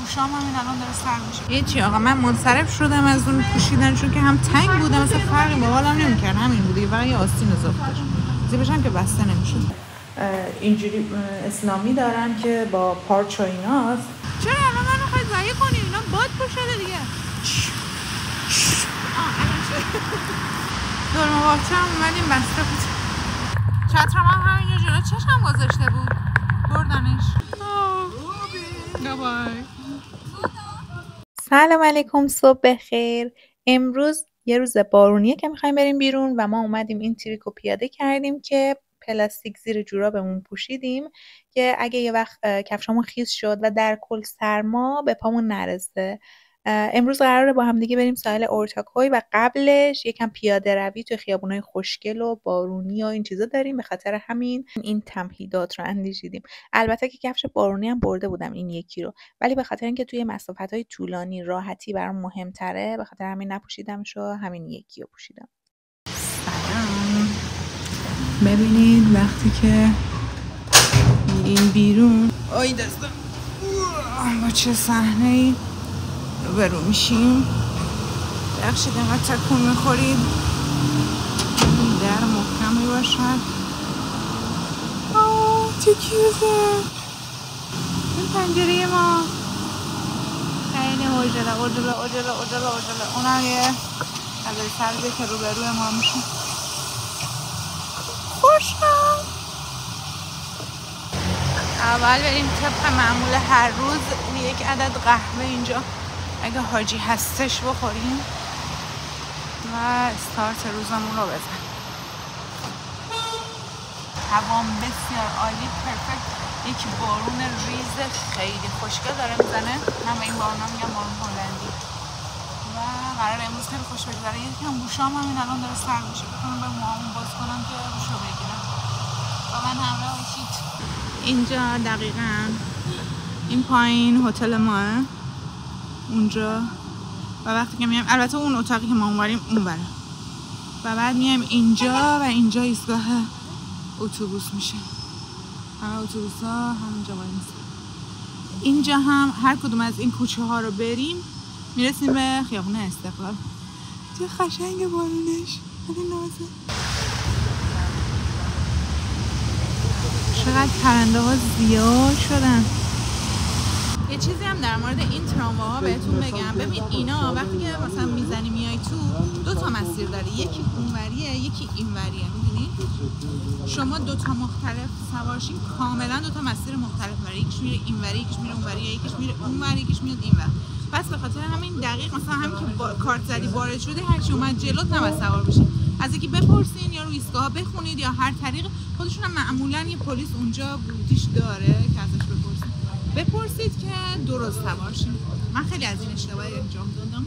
گوشام هم این الان داره سر میشه. یه چی آقا من منصرف شدم از اون پوشیدن، چون که هم تنگ بوده مثلا فرقی با حالم نمی‌کرد، همین بودی و یه آستین اضافه داشت. زیبش هم که بسته نمیشد. اینجوری اسلامی دارن که با پارچ و ایناست. چرا الان منو خواهی ضایع کنی؟ اینا باد پوشیده دیگه. دور مواقعه هم اومدیم بسته بود. چترم هم همینجا جلو چشم گذاشته بود، بردنش. بای. سلام علیکم، صبح بخیر. امروز یه روز بارونیه که میخوایم بریم بیرون و ما اومدیم این تریکو پیاده کردیم که پلاستیک زیر جورابمون پوشیدیم که اگه یه وقت کفشامون خیس شد و در کل سرما به پامون نرسه. امروز قراره با هم دیگه بریم ساحل اورتاکوی و قبلش یکم پیاده روی توی خیابونای خوشگل و بارونی و این چیزا داریم. به خاطر همین این تمهیدات رو اندیشیدیم. البته که کفش بارونی هم برده بودم این یکی رو، ولی به خاطر اینکه توی مسافت‌های طولانی راحتی برام مهم‌تره به خاطر همین نپوشیدمش و همین یکی رو پوشیدم. سلام. ببینید وقتی که میریم بیرون آی دستم با چه صحنه‌ای روبرو میشیم. بخشید اینقدر تکون میخورید، در محکمی باشد. چه کیوزه این پنجره ما، خیلی عجله. اونم یه غذای سبزی که روبروی ما میشه. خوشم. اول بریم طبق معمول هر روز یک عدد قهوه اینجا اگه حاجی هستش بخوریم و استارت روزمون رو بزن. هوام بسیار عالی، پرفکت. یک بارون ریز خیلی خوشگل داره میزنه. من به این بارون میگم بارون هلندی و قرار امروز خیلی خوش بگذره. یکم گوشام هم این الان داره سر میشه، بکنم به موهامون باز کنم که گوشو بگیرم و من همراه باشید. اینجا دقیقاً این پایین هتل ماه، اونجا و وقتی که میایم، البته اون اتاقی که ما اونوریم اونوره و بعد میایم اینجا و اینجا ایستگاه اتوبوس میشه. همه اتوبوس ها همونجا وای میسن. اینجا هم هر کدوم از این کوچه ها رو بریم میرسیم به خیابون استقلال. چه قشنگه بارونش، خیلی نازه. چقدر پرنده ها زیاد شدن. یه چیزی هم در مورد این ترامواها بهتون بگم. ببین اینا وقتی که مثلا میزنی میای تو، دو تا مسیر داره، یکی اونوریه یکی اینوریه. میدونی شما دو تا مختلف سوارشین، کاملا دو تا مسیر مختلف داره. یکیش میره اینوری، یکیش میره اونوری، یکیش میره اونوری، یکیش میاد اینور. پس به خاطر همین دقیق مثلا همین که کارت زدی وارد شده، هر چی اومد جلوت نباید سوار بشی. از یکی بپرسین یا رو ایستگاه بخونید یا هر طریق. خودشون هم معمولا یه پلیس اونجا بوتیش داره که ازش بپرسید که درست سوار شید. من خیلی از این اشتباهی انجام دادم.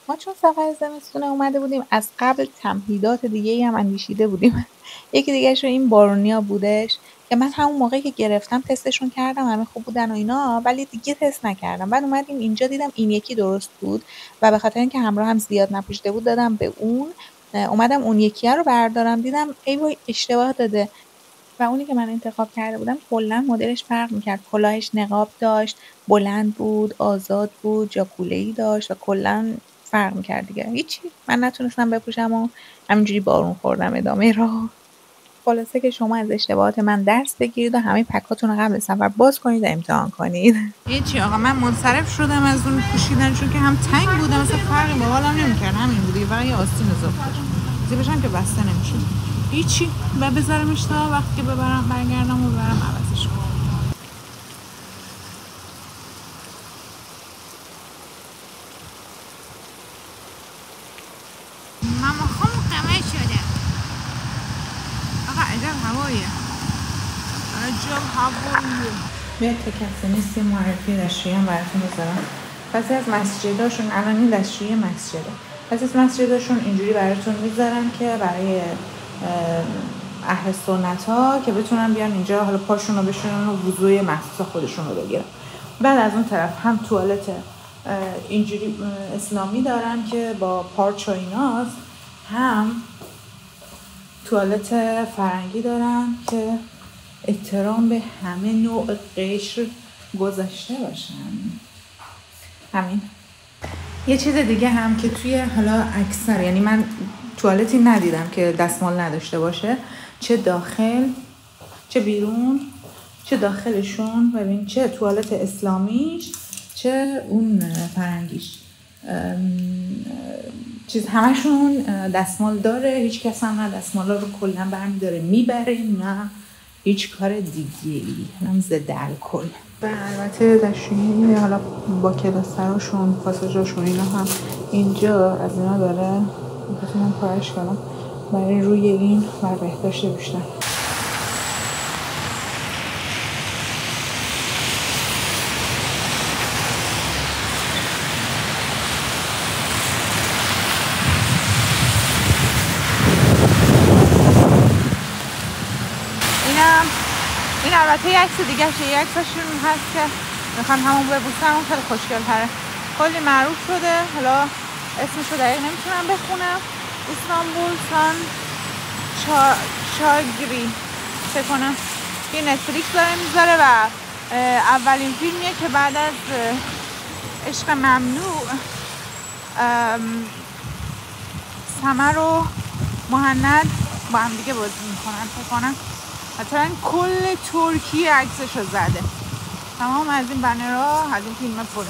ما چون سفر زمستونه اومده بودیم از قبل تمهیدات دیگه‌ای هم اندیشیده بودیم. یکی دیگه‌ش رو این بارونیا بودش که من همون موقعی که گرفتم تستشون کردم، همه خوب بودن و اینا، ولی دیگه تست نکردم. بعد اومدیم اینجا دیدم این یکی درست بود و به خاطر اینکه همراه هم زیاد نپوشیده بود دادم به اون. اومدم اون یکی رو بردارم، دیدم ای وای اشتباه داده و اونی که من انتخاب کرده بودم کلا مدلش فرق میکرد. کلاهش نقاب داشت، بلند بود، آزاد بود، جاکوله‌ای داشت و کلا فرق میکرد دیگه. هیچی، من نتونستم بپوشم و همینجوری بارون خوردم ادامه راه. خلاصه که شما از اشتباهات من درس بگیرید و همه پکاتون رو قبل سفر باز کنید و امتحان کنید. یه چی آقا من منصرف شدم از اون پوشیدن، چون که هم تنگ بوده مثلا فرقی با حالم نمیکرد، همین بودی و یه آستین اضافه داشت. زیبش هم که بسته نمیشد. هیچی، بذارمش تا وقتی که برگردم و ببرم عوضش کنم. ماما خامو قمه شده. آقا عجب هواییه، عجب هواییه. بیاد تا کسی نیست یه معرفی دستشویی هم براتون بذارم. بعضی از مسجداشون، الان این دستشویی مسجده، بعضی از مسجداشون اینجوری براتون میذارن که برای اهل سنت ها که بتونن بیان اینجا حالا پاشون رو بشونن و وضوی مخصوص خودشون رو بگیرن. بعد از اون طرف هم توالت اینجوری اسلامی دارن که با پارچ و ایناست، هم توالت فرنگی دارن که احترام به همه نوع قشر گذاشته باشن. همین. یه چیز دیگه هم که توی حالا اکثر، یعنی من توالتی ندیدم که دستمال نداشته باشه، چه داخل چه بیرون، چه داخلشون، ببین چه توالت اسلامیش چه اون فرنگیش، چیز همشون دستمال داره. هیچ کس هم نه دستمالا رو کلا برمی داره میبره نه هیچ کار دیگه ای، هم ضد الکل. و البته دستشویی حالا با کلاستراشون پاساژاشون اینا هم اینجا از اینا داره، میتونم کارش کنم برای روی این بر بهداشت بیشتر. این البته یه عکس دیگه شه، یه عکسشون هست که میخوام همون ببوسم، اون خیلی خوشگل تره، کلی معروف شده، حالا اسمشو دقیق نمیتونم بخونم. استانبول سان چاگری چه کنم، یه نتفلیکس داره میذاره و اولین فیلمیه که بعد از عشق ممنوع سمر و مهند با هم دیگه بازی میکنن. فکر کنم مثلا کل ترکیه عکسشو زده، تمام از این بنرها از این فیلم پره.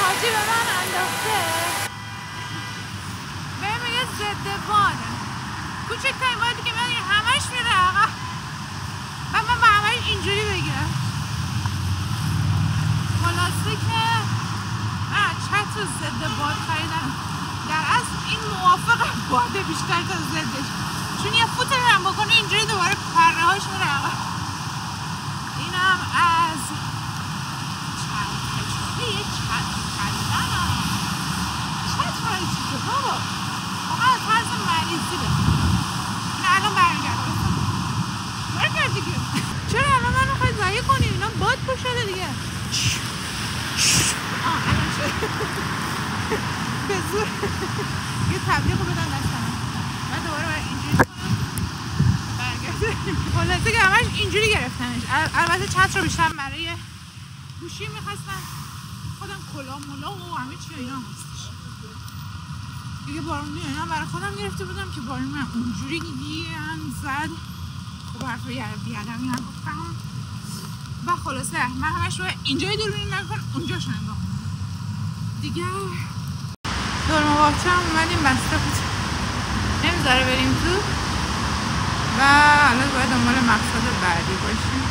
حاجی به من انداخته بهم میگه ضد بانه، کوچکترین بادی که من همش میره عقب و من با همش اینجوری بگیرم. خلاصه که من چتر ضد باد خریدم، در اصل این موافق باده بیشتر تا ضدش، چون یه فوت هم بکنه اینجوری دوباره پره هاش میره عقب. اینم از یه چتر بابا واقعا از فرض مریضی بخون. نه الان برگرد دیگه. چرا الان منو خواهی ضعیف کنی؟ اینا باد پر شده دیگه. الان شد به زور یه تبلیغ رو بدن دستم، من دوباره برای اینجوری کنم برگرد. خلاصه که همش اینجوری گرفتنش. البته چتر رو بیشتر برای گوشی میخواستم، خودم کلا مولا و همه چی اینا هستش دیگه. بارون اینا برای خودم گرفته بودم که بارون من اونجوری گیرم زد. خب حرفای بیادمی هم گفتم و خلاصه من همش رو اینجای دوربین نکن اونجاش نگاه دیگه. دورمواقچه هم اومدیم بسته بود نمیذاره بریم تو و الان باید دنبال مقصد بعدی باشیم.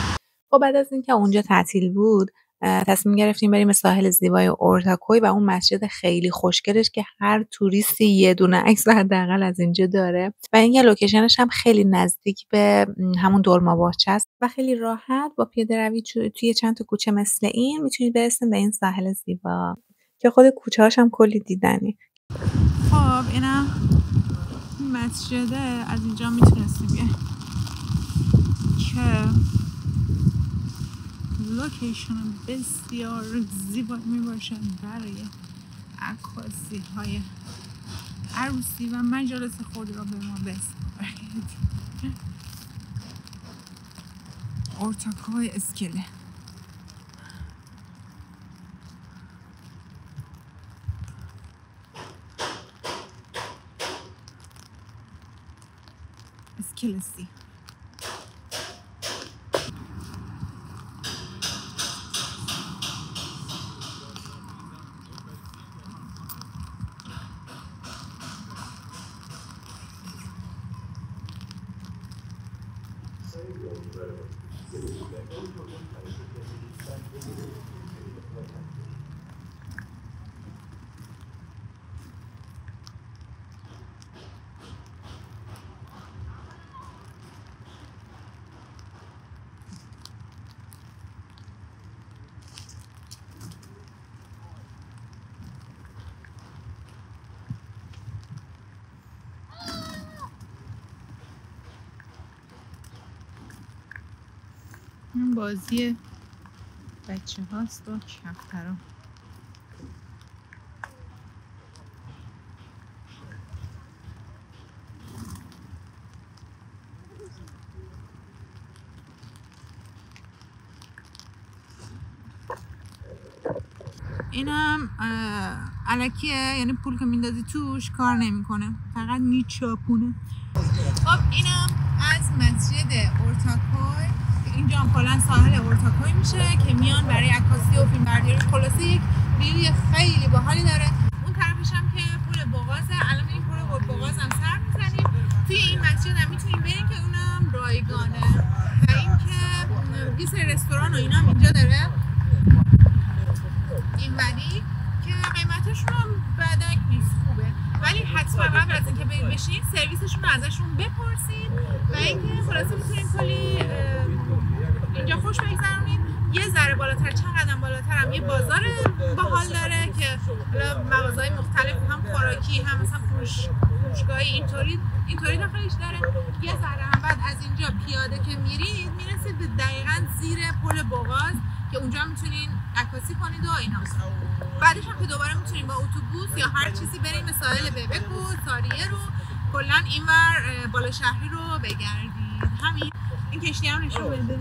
خب بعد از اینکه اونجا تعطیل بود تصمیم گرفتیم بریم ساحل زیبای اورتاکوی و اون مسجد خیلی خوشگلش که هر توریستی یه دونه عکس حداقل از اینجا داره و این لوکیشنش هم خیلی نزدیک به همون دلماباغچه است و خیلی راحت با پیاده‌روی توی چند تا کوچه مثل این میتونید برسید به این ساحل زیبا که خود کوچه‌هاش هم کلی دیدنی. خب اینا مسجده، از اینجا میتونستیم بیایم که لوکیشن بسیار زیبا میباشد برای عکاسی های عروسی و مجالس خود را به ما بسپارید. اورتاکوی اسکله. اسکلسی این بازی بچه هاست با کفترها. اینم الکیه، یعنی پول که میندازی توش کار نمیکنه، فقط میچاپونه. خب اینم از مسجد اورتاکوی، اینجا هم کلا ساحل اورتاکوی میشه که میان برای عکاسی و فیلم برداری. خلاصه یک ویوی خیلی باحالی داره. اون طرفش هم که پل بوغازه. الان این پل بوغاز هم سر میزنیم. توی این مسجد هم میتونیم بریم که اونم رایگانه و اینکه یه سری رستوران و اینا هم اینجا داره این ولی که قیمتشون هم بدک نیست، خوبه. ولی حتما قبل از اینکه برید بشین سرویسشون رو ازشون بپرسید و اینکه خلاصه میتونید کلی اینجا خوش بگذرونید. یه ذره بالاتر، چند قدم بالاتر هم یه بازار باحال داره که مغازه‌های مختلف هم خوراکی هم مثلا فروشگاهی اینطوری داخلش داره. یه ذره هم بعد از اینجا پیاده که میرید میرسید به دقیقاً زیر پل بوغاز که اونجا میتونین عکاسی کنید و اینا. بعدش هم که دوباره میتونین با اتوبوس یا هر چیزی بریم به ساحل ببک و ساریه رو کلا اینور بالا شهری رو بگردید. همین. این کشتی هم نشون بده.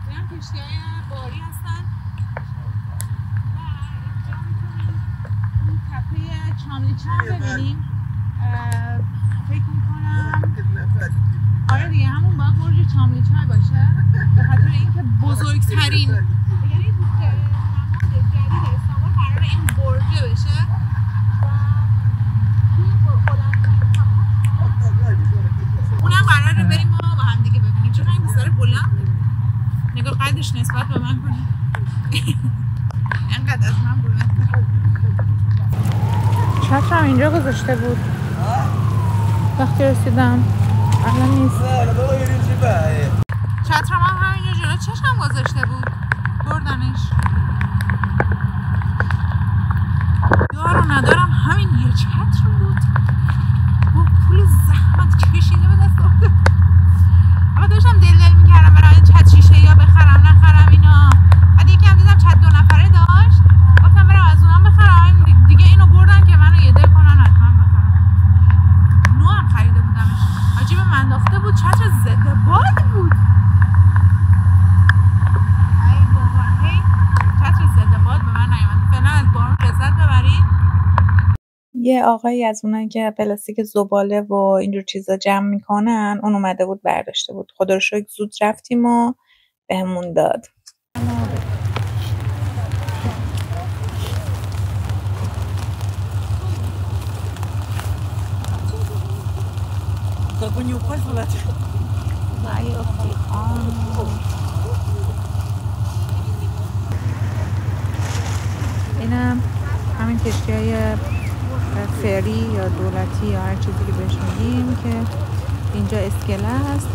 این هم کشتی های باری هستن و اینجا میتونیم اون تپه چاملیچه هم ببینیم. فکر میکنم آره دیگه همون باید برج چاملیچه باشه به خاطر اینکه بزرگترین یعنی نماد جدید استانبول قراره این برجه بشه و اونم قراره بریم و با هم دیگه ببینیم. چون این بسیار بلند نگاه قدش نسبت به من کنیم اینقدر از من بلند. چترم اینجا گذاشته بود وقتی رسیدم، الان نیست. چترم هم همینجا جلو چشم گذاشته بود، بردنش. یارو ندارم، همین یه چتر بود با پول زحمت کشیده به دست آورده. اما داشتم دل میکردم برای این چت شیشه یا بخرم نخرم اینا. بعد یکی هم دیدم چت 2 نفره داشت، گفتم برم از اونم بخرم. دیگه اینو بردن که منو یه دل کنن حتما بخرم. نو هم خریده بودمش. عجیب من انداخته بود، چتر ضد باد بود. ای بابا، هی چتر ضد باد به من نیومد. فعلا از بارون لذت ببرید. یه آقایی از اونایی که پلاستیک زباله و اینجور چیزا جمع میکنن، اون اومده بود برداشته بود. خدا رو شکر زود رفتیم و بهمون داد. اینم همین کشتی‌های فری یا دولتی یا هر چیزی که بهش میگیم که اینجا اسکله هست،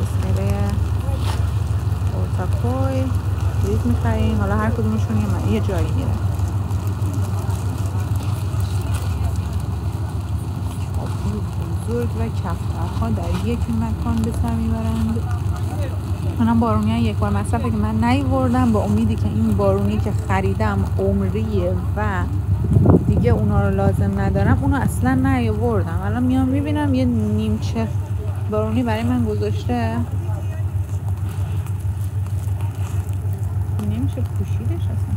اسکله اورتاکوی. بلیط میخریم، حالا هر کدومشون یه جایی میره. بزرگ و کفترها در یک مکان به سر میبرند. منم بارونی ها یک بار مصرفه که من نیوردم با امیدی که این بارونی که خریدم عمریه و دیگه اونا رو لازم ندارم، اونو اصلا نیاوردم. الان میام میبینم یه نیمچه بارونی برای من گذاشته، نمیشه پوشیدش اصلا.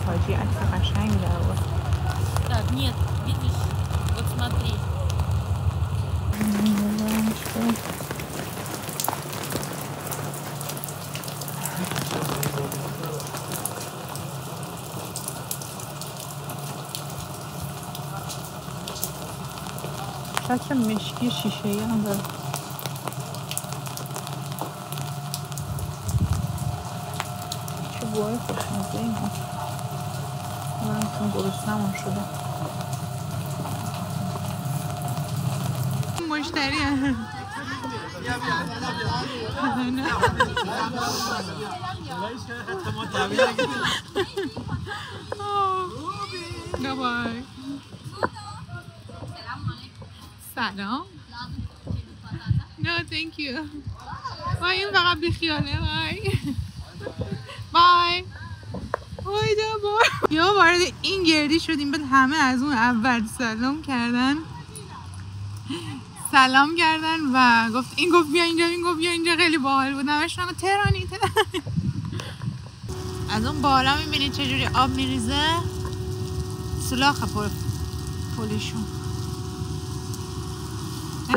حاجی عکس قشنگ داره. Так, нет, видишь? Вот смотри. چتر مشکی شیشه‌ای هم داره. چه بوهای خوشمزه این ها. من چون گرسنه‌ام شده. مشتری هم. بای. سلام. No, thank you. وای این فقط بیخیاله. بای. بای. یا وارد این گردی شدیم بعد همه از اون اول سلام کردن و این گفت بیا اینجا، این گفت بیا اینجا. خیلی باحال بود. همشون هم تهرانی. از اون بالا میبینید چجوری آب میریزه. سولاخ پولیشون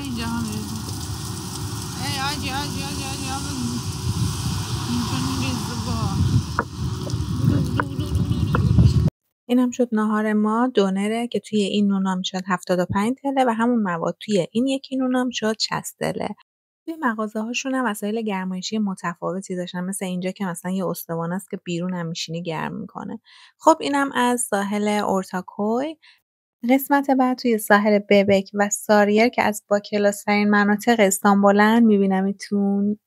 اینجا هم میریزه. آجی آب میریزه با. اینم شد ناهار ما. دونره که توی این نونم میشد 75 تله و همون مواد توی این یکی نونم شد 60 تله. توی مغازه هاشون هم وسایل گرمایشی متفاوتی داشتن، مثل اینجا که مثلا یه استوانه است که بیرون هم میشینی گرم میکنه. خب اینم از ساحل اورتاکوی. قسمت بعد توی ساحل ببک و ساریر که از با کلاس‌ترین مناطق استانبولن میبینمتون.